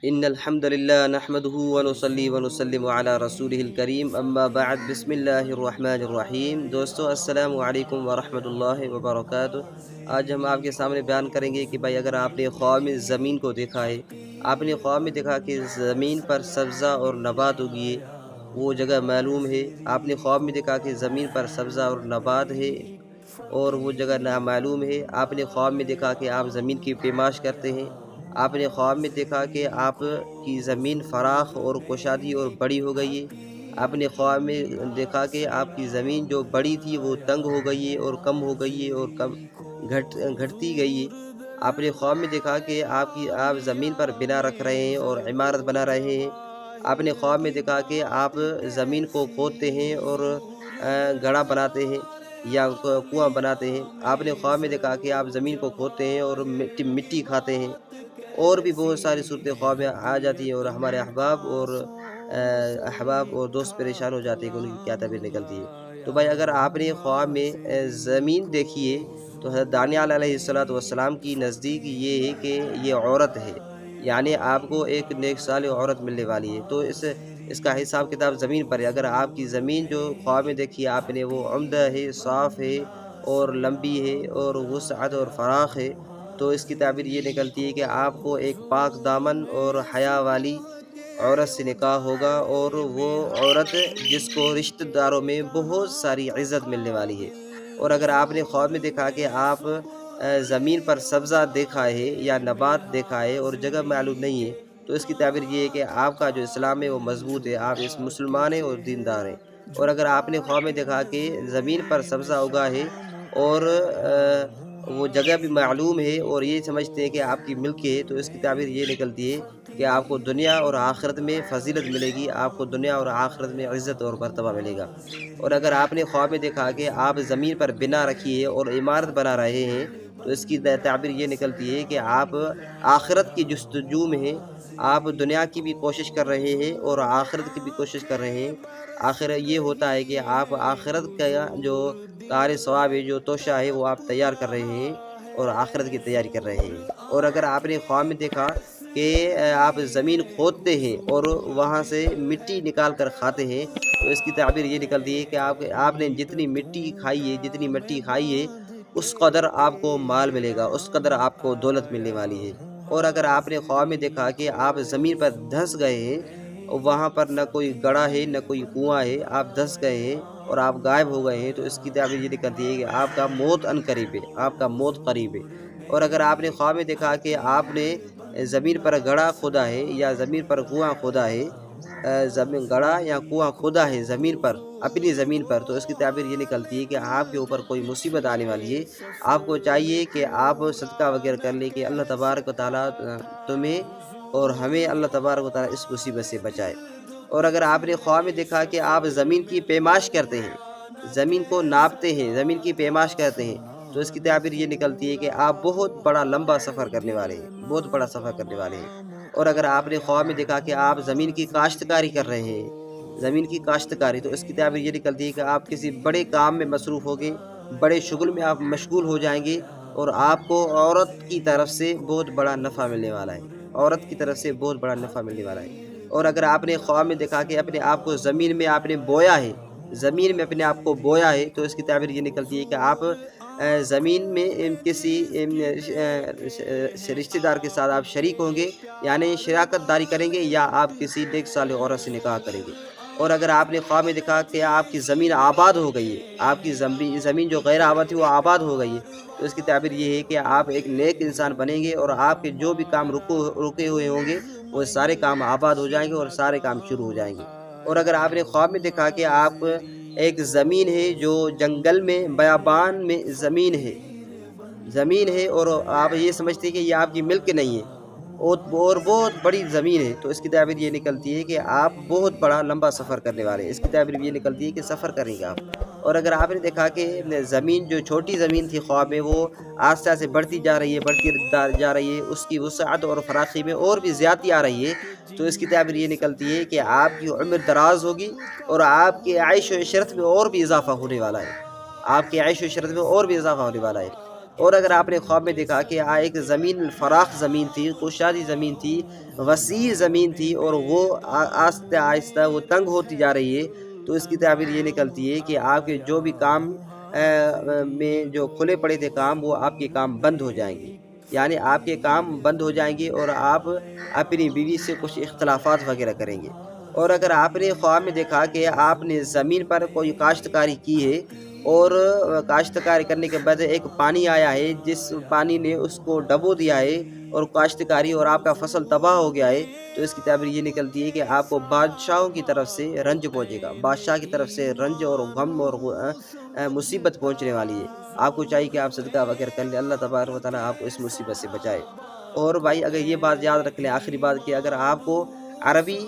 ان الحمد للہ نحمده ونصلی ونسلم علی رسولہ الکریم اما بعد بسم اللہ الرحمن الرحیم۔ دوستو السلام علیکم ورحمۃ اللہ وبرکاتہ۔ آج ہم آپ کے سامنے بیان کریں گے کہ بھائی اگر آپ نے خواب میں زمین کو دیکھا ہے، آپ نے خواب میں دیکھا کہ زمین پر سبزہ اور نبات اگیے، وہ جگہ معلوم ہے۔ آپ نے خواب میں دیکھا کہ زمین پر سبزہ اور نبات ہے اور وہ جگہ نامعلوم ہے۔ آپ نے خواب میں دیکھا کہ آپ زمین کی پیمائش کرتے ہیں۔ آپ نے خواب میں دیکھا کہ آپ کی زمین فراخ اور کشادی اور بڑی ہو گئی ہے۔ آپ نے خواب میں دیکھا کہ آپ کی زمین جو بڑی تھی وہ تنگ ہو گئی ہے اور کم ہو گئی ہے اور گھٹتی گئی ہے۔ آپ نے خواب میں دیکھا کہ آپ زمین پر بنا رکھ رہے ہیں اور عمارت بنا رہے ہیں۔ آپ نے خواب میں دیکھا کہ آپ زمین کو کھودتے ہیں اور گڑھا بناتے ہیں یا کنواں بناتے ہیں۔ آپ نے خواب میں دیکھا کہ آپ زمین کو کھودتے ہیں اور مٹی کھاتے ہیں۔ اور بھی بہت ساری صورتیں خواب میں آ جاتی ہیں اور ہمارے احباب اور دوست پریشان ہو جاتے ہیں کہ ان کی کیا تعبیر نکلتی ہے۔ تو بھائی اگر آپ نے خواب میں زمین دیکھی ہے تو حضرت دانیال علیہ السلام کی نزدیک یہ ہے کہ یہ عورت ہے، یعنی آپ کو ایک نیک صالح عورت ملنے والی ہے۔ تو اس کا حساب کتاب زمین پر ہے۔ اگر آپ کی زمین جو خواب میں دیکھی آپ نے وہ عمدہ ہے، صاف ہے اور لمبی ہے اور وسعت اور فراخ ہے، تو اس کی تعبیر یہ نکلتی ہے کہ آپ کو ایک پاک دامن اور حیا والی عورت سے نکاح ہوگا، اور وہ عورت جس کو رشتہ داروں میں بہت ساری عزت ملنے والی ہے۔ اور اگر آپ نے خواب میں دیکھا کہ آپ زمین پر سبزہ دیکھا ہے یا نبات دیکھا ہے اور جگہ معلوم نہیں ہے، تو اس کی تعبیر یہ ہے کہ آپ کا جو اسلام ہے وہ مضبوط ہے، آپ اس مسلمان ہیں اور دیندار ہیں۔ اور اگر آپ نے خواب میں دیکھا کہ زمین پر سبزہ اگا ہے اور وہ جگہ بھی معلوم ہے اور یہ سمجھتے ہیں کہ آپ کی ملک ہے، تو اس کی تعبیر یہ نکلتی ہے کہ آپ کو دنیا اور آخرت میں فضیلت ملے گی، آپ کو دنیا اور آخرت میں عزت اور مرتبہ ملے گا۔ اور اگر آپ نے خواب میں دیکھا کہ آپ زمین پر بنا رکھی ہے اور عمارت بنا رہے ہیں، تو اس کی تعبیر یہ نکلتی ہے کہ آپ آخرت کی جستجو میں ہیں، آپ دنیا کی بھی کوشش کر رہے ہیں اور آخرت کی بھی کوشش کر رہے ہیں۔ آخر یہ ہوتا ہے کہ آپ آخرت کا جو کار ثواب ہے، جو توشہ ہے، وہ آپ تیار کر رہے ہیں اور آخرت کی تیاری کر رہے ہیں۔ اور اگر آپ نے خواب میں دیکھا کہ آپ زمین کھودتے ہیں اور وہاں سے مٹی نکال کر کھاتے ہیں، تو اس کی تعبیر یہ نکلتی ہے کہ آپ نے جتنی مٹی کھائی ہے اس قدر آپ کو مال ملے گا، اس قدر آپ کو دولت ملنے والی ہے۔ اور اگر آپ نے خواب میں دیکھا کہ آپ زمین پر دھنس گئے ہیں، وہاں پر نہ کوئی گڑھا ہے نہ کوئی کنواں ہے، آپ دھنس گئے ہیں اور آپ غائب ہو گئے ہیں، تو اس کی تعبیر یہ نکلتی ہے کہ آپ کا موت قریب ہے، آپ کا موت قریب ہے۔ اور اگر آپ نے خواب میں دیکھا کہ آپ نے زمین پر گڑھا کھودا ہے یا زمین پر کنواں کھودا ہے، گڑھا یا کنواں کھودا ہے زمین پر، اپنی زمین پر، تو اس کی تعبیر یہ نکلتی ہے کہ آپ کے اوپر کوئی مصیبت آنے والی ہے۔ آپ کو چاہیے کہ آپ صدقہ وغیرہ کر لیں کہ اللہ تبارک و تعالیٰ تمہیں اور ہمیں اللہ تبارک و تعالیٰ اس مصیبت سے بچائے۔ اور اگر آپ نے خواب میں دیکھا کہ آپ زمین کی پیمائش کرتے ہیں، زمین کو ناپتے ہیں، زمین کی پیمائش کرتے ہیں، تو اس کی تعبیر یہ نکلتی ہے کہ آپ بہت بڑا لمبا سفر کرنے والے ہیں، بہت بڑا سفر کرنے والے ہیں۔ اور اگر آپ نے خواب میں دیکھا کہ آپ زمین کی کاشتکاری کر رہے ہیں، زمین کی کاشتکاری، تو اس کی تعبیر یہ نکلتی ہے کہ آپ کسی بڑے کام میں مصروف ہو گئے، بڑے شغل میں آپ مشغول ہو جائیں گے اور آپ کو عورت کی طرف سے بہت بڑا نفع ملنے والا ہے، عورت کی طرف سے بہت بڑا نفع ملنے والا ہے۔ اور اگر آپ نے خواب میں دیکھا کہ اپنے آپ کو زمین میں آپ نے بویا ہے، زمین میں اپنے آپ کو بویا ہے، تو اس کی تعبیر یہ نکلتی ہے کہ آپ زمین میں کسی رشتہ دار کے ساتھ آپ شریک ہوں گے، یعنی شراکت داری کریں گے، یا آپ کسی نیک صالح عورت سے نکاح کریں گے۔ اور اگر آپ نے خواب میں دیکھا کہ آپ کی زمین آباد ہو گئی ہے، آپ کی زمین جو غیر آباد تھی وہ آباد ہو گئی ہے، تو اس کی تعبیر یہ ہے کہ آپ ایک نیک انسان بنیں گے اور آپ کے جو بھی کام رکے ہوئے ہوں گے وہ سارے کام آباد ہو جائیں گے اور سارے کام شروع ہو جائیں گے۔ اور اگر آپ نے خواب میں دیکھا کہ آپ ایک زمین ہے جو جنگل میں بیابان میں زمین ہے اور آپ یہ سمجھتے ہیں کہ یہ آپ کی ملک نہیں ہے اور بہت بڑی زمین ہے، تو اس کی تعبیر یہ نکلتی ہے کہ آپ بہت بڑا لمبا سفر کرنے والے ہیں، اس کی تعبیر یہ نکلتی ہے کہ سفر کریں گے آپ۔ اور اگر آپ نے دیکھا کہ زمین جو چھوٹی زمین تھی خواب میں، وہ آہستہ آہستہ بڑھتی جا رہی ہے، اس کی وسعت اور فراخی میں اور بھی زیادتی آ رہی ہے، تو اس کی تعبیر یہ نکلتی ہے کہ آپ کی عمر دراز ہوگی اور آپ کے عیش و عشرت میں اور بھی اضافہ ہونے والا ہے، آپ کے عیش و عشرت میں اور بھی اضافہ ہونے والا ہے۔ اور اگر آپ نے خواب میں دیکھا کہ ایک زمین فراخ زمین تھی، کشادی زمین تھی، وسیع زمین تھی، اور وہ آہستہ آہستہ وہ تنگ ہوتی جا رہی ہے، تو اس کی تعبیر یہ نکلتی ہے کہ آپ کے جو بھی کام میں جو کھلے پڑے تھے کام، وہ آپ کے کام بند ہو جائیں گے، یعنی آپ کے کام بند ہو جائیں گے اور آپ اپنی بیوی سے کچھ اختلافات وغیرہ کریں گے۔ اور اگر آپ نے خواب میں دیکھا کہ آپ نے زمین پر کوئی کاشتکاری کی ہے، اور کاشتکاری کرنے کے بعد ایک پانی آیا ہے جس پانی نے اس کو ڈبو دیا ہے، اور کاشتکاری اور آپ کا فصل تباہ ہو گیا ہے، تو اس کی تعبیر یہ نکلتی ہے کہ آپ کو بادشاہوں کی طرف سے رنج پہنچے گا، بادشاہ کی طرف سے رنج اور غم اور مصیبت پہنچنے والی ہے۔ آپ کو چاہیے کہ آپ صدقہ وغیرہ کر لیں، اللہ تبارک و تعالیٰ آپ کو اس مصیبت سے بچائے۔ اور بھائی اگر یہ بات یاد رکھ لیں، آخری بات، کہ اگر آپ کو عربی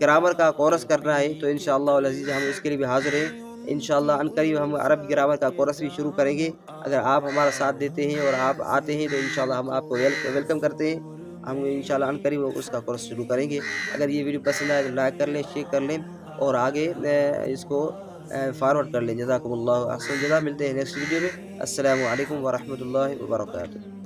گرامر کا کورس کرنا ہے تو انشاءاللہ العزیز ہم اس کے لیے بھی حاضر ہیں۔ انشاءاللہ ان قریب ہم عربی گرامر کا کورس بھی شروع کریں گے۔ اگر آپ ہمارا ساتھ دیتے ہیں اور آپ آتے ہیں تو انشاءاللہ ہم آپ کو ویلکم کرتے ہیں۔ ہم انشاءاللہ ان قریب اس کا کورس شروع کریں گے۔ اگر یہ ویڈیو پسند آئے تو لائک کر لیں، شیئر کر لیں، اور آگے اس کو فارورڈ کر لیں۔ جزاکم اللہ احسن جزا، ملتے ہیں نیکسٹ ویڈیو میں۔ السلام علیکم ورحمۃ اللہ وبرکاتہ۔